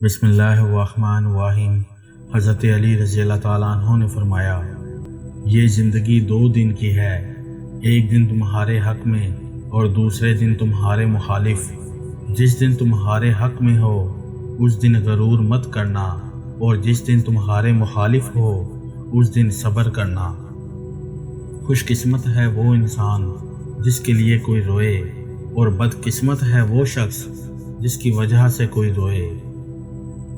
بسم اللہ الرحمن الرحیم۔ حضرت علی رضی اللہ تعالیٰ عنہ نے فرمایا، یہ زندگی 2 دن کی ہے، ایک دن تمہارے حق میں اور دوسرے دن تمہارے مخالف۔ جس دن تمہارے حق میں ہو اس دن غرور مت کرنا، اور جس دن تمہارے مخالف ہو اس دن صبر کرنا۔ خوش قسمت ہے وہ انسان جس کے لیے کوئی روئے، اور بد قسمت ہے وہ شخص جس کی وجہ سے کوئی روئے۔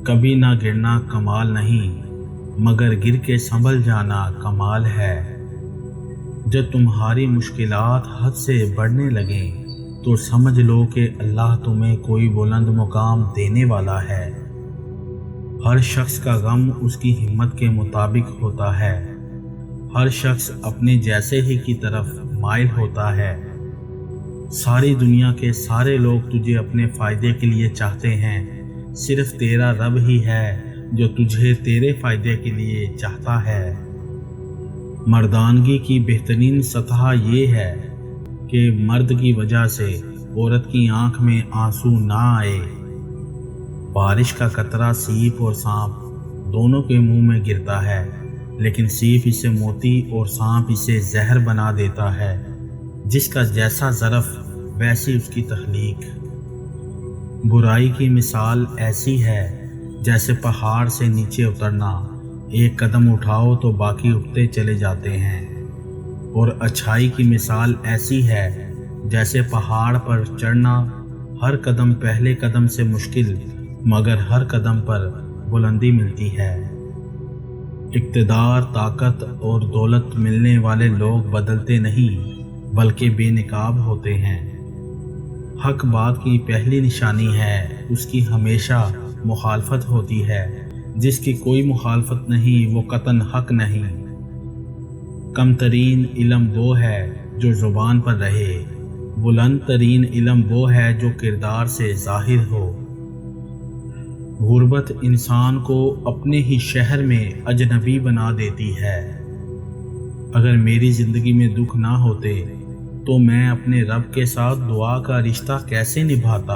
کبھی نہ گرنا کمال نہیں، مگر گر کے سنبھل جانا کمال ہے۔ جب تمہاری مشکلات حد سے بڑھنے لگیں تو سمجھ لو کہ اللہ تمہیں کوئی بلند مقام دینے والا ہے۔ ہر شخص کا غم اس کی ہمت کے مطابق ہوتا ہے، ہر شخص اپنے جیسے ہی کی طرف مائل ہوتا ہے۔ ساری دنیا کے سارے لوگ تجھے اپنے فائدے کے لیے چاہتے ہیں، صرف تیرا رب ہی ہے جو تجھے تیرے فائدے کے لیے چاہتا ہے۔ مردانگی کی بہترین سطح یہ ہے کہ مرد کی وجہ سے عورت کی آنکھ میں آنسو نہ آئے۔ بارش کا قطرہ سیپ اور سانپ دونوں کے منہ میں گرتا ہے، لیکن سیپ اسے موتی اور سانپ اسے زہر بنا دیتا ہے۔ جس کا جیسا ظرف ویسی اس کی تخلیق۔ برائی کی مثال ایسی ہے جیسے پہاڑ سے نیچے اترنا، ایک قدم اٹھاؤ تو باقی اٹھتے چلے جاتے ہیں، اور اچھائی کی مثال ایسی ہے جیسے پہاڑ پر چڑھنا، ہر قدم پہلے قدم سے مشکل مگر ہر قدم پر بلندی ملتی ہے۔ اقتدار، طاقت اور دولت ملنے والے لوگ بدلتے نہیں بلکہ بے نقاب ہوتے ہیں۔ حق بات کی پہلی نشانی ہے، اس کی ہمیشہ مخالفت ہوتی ہے۔ جس کی کوئی مخالفت نہیں وہ قطعاً حق نہیں۔ کم ترین علم وہ ہے جو زبان پر رہے، بلند ترین علم وہ ہے جو کردار سے ظاہر ہو۔ غربت انسان کو اپنے ہی شہر میں اجنبی بنا دیتی ہے۔ اگر میری زندگی میں دکھ نہ ہوتے تو میں اپنے رب کے ساتھ دعا کا رشتہ کیسے نبھاتا؟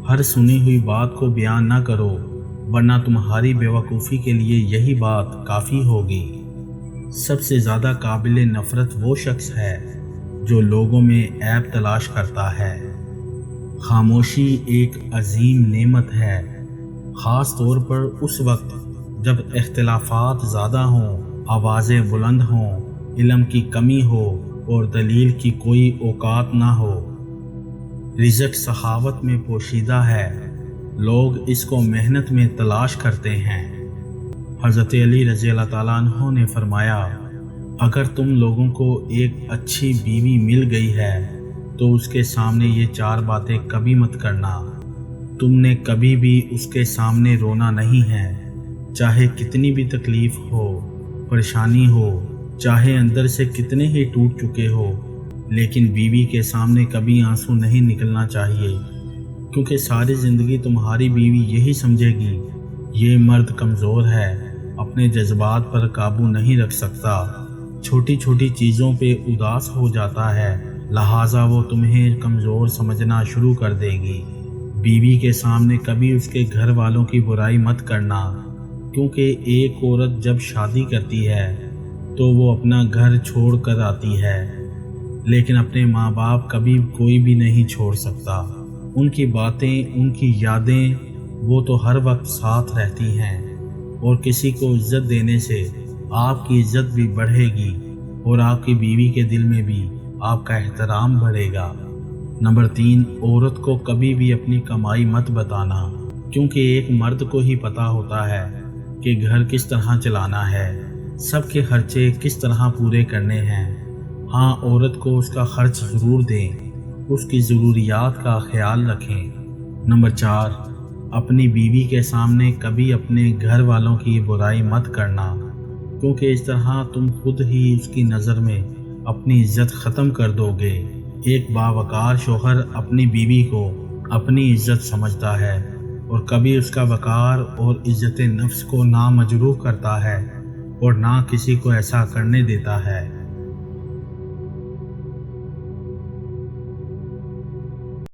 ہر سنی ہوئی بات کو بیان نہ کرو، ورنہ تمہاری بے وقوفی کے لیے یہی بات کافی ہوگی۔ سب سے زیادہ قابل نفرت وہ شخص ہے جو لوگوں میں عیب تلاش کرتا ہے۔ خاموشی ایک عظیم نعمت ہے، خاص طور پر اس وقت جب اختلافات زیادہ ہوں، آوازیں بلند ہوں، علم کی کمی ہو اور دلیل کی کوئی اوقات نہ ہو۔ رزق سخاوت میں پوشیدہ ہے، لوگ اس کو محنت میں تلاش کرتے ہیں۔ حضرت علی رضی اللہ تعالیٰ عنہ نے فرمایا، اگر تم لوگوں کو ایک اچھی بیوی مل گئی ہے تو اس کے سامنے یہ 4 باتیں کبھی مت کرنا۔ تم نے کبھی بھی اس کے سامنے رونا نہیں ہے، چاہے کتنی بھی تکلیف ہو، پریشانی ہو، چاہے اندر سے کتنے ہی ٹوٹ چکے ہو، لیکن بیوی کے سامنے کبھی آنسو نہیں نکلنا چاہیے، کیونکہ ساری زندگی تمہاری بیوی یہی سمجھے گی یہ مرد کمزور ہے، اپنے جذبات پر قابو نہیں رکھ سکتا، چھوٹی چھوٹی چیزوں پہ اداس ہو جاتا ہے، لہٰذا وہ تمہیں کمزور سمجھنا شروع کر دے گی۔ بیوی کے سامنے کبھی اس کے گھر والوں کی برائی مت کرنا، کیونکہ ایک عورت جب شادی کرتی ہے تو وہ اپنا گھر چھوڑ کر آتی ہے، لیکن اپنے ماں باپ کبھی کوئی بھی نہیں چھوڑ سکتا۔ ان کی باتیں، ان کی یادیں، وہ تو ہر وقت ساتھ رہتی ہیں، اور کسی کو عزت دینے سے آپ کی عزت بھی بڑھے گی اور آپ کی بیوی کے دل میں بھی آپ کا احترام بڑھے گا۔ نمبر 3، عورت کو کبھی بھی اپنی کمائی مت بتانا، کیونکہ ایک مرد کو ہی پتہ ہوتا ہے کہ گھر کس طرح چلانا ہے، سب کے خرچے کس طرح پورے کرنے ہیں۔ ہاں، عورت کو اس کا خرچ ضرور دیں، اس کی ضروریات کا خیال رکھیں۔ نمبر 4، اپنی بیوی کے سامنے کبھی اپنے گھر والوں کی برائی مت کرنا، کیونکہ اس طرح تم خود ہی اس کی نظر میں اپنی عزت ختم کر دو گے۔ ایک باوقار شوہر اپنی بیوی کو اپنی عزت سمجھتا ہے اور کبھی اس کا وقار اور عزت نفس کو نامجروح کرتا ہے اور نہ کسی کو ایسا کرنے دیتا ہے۔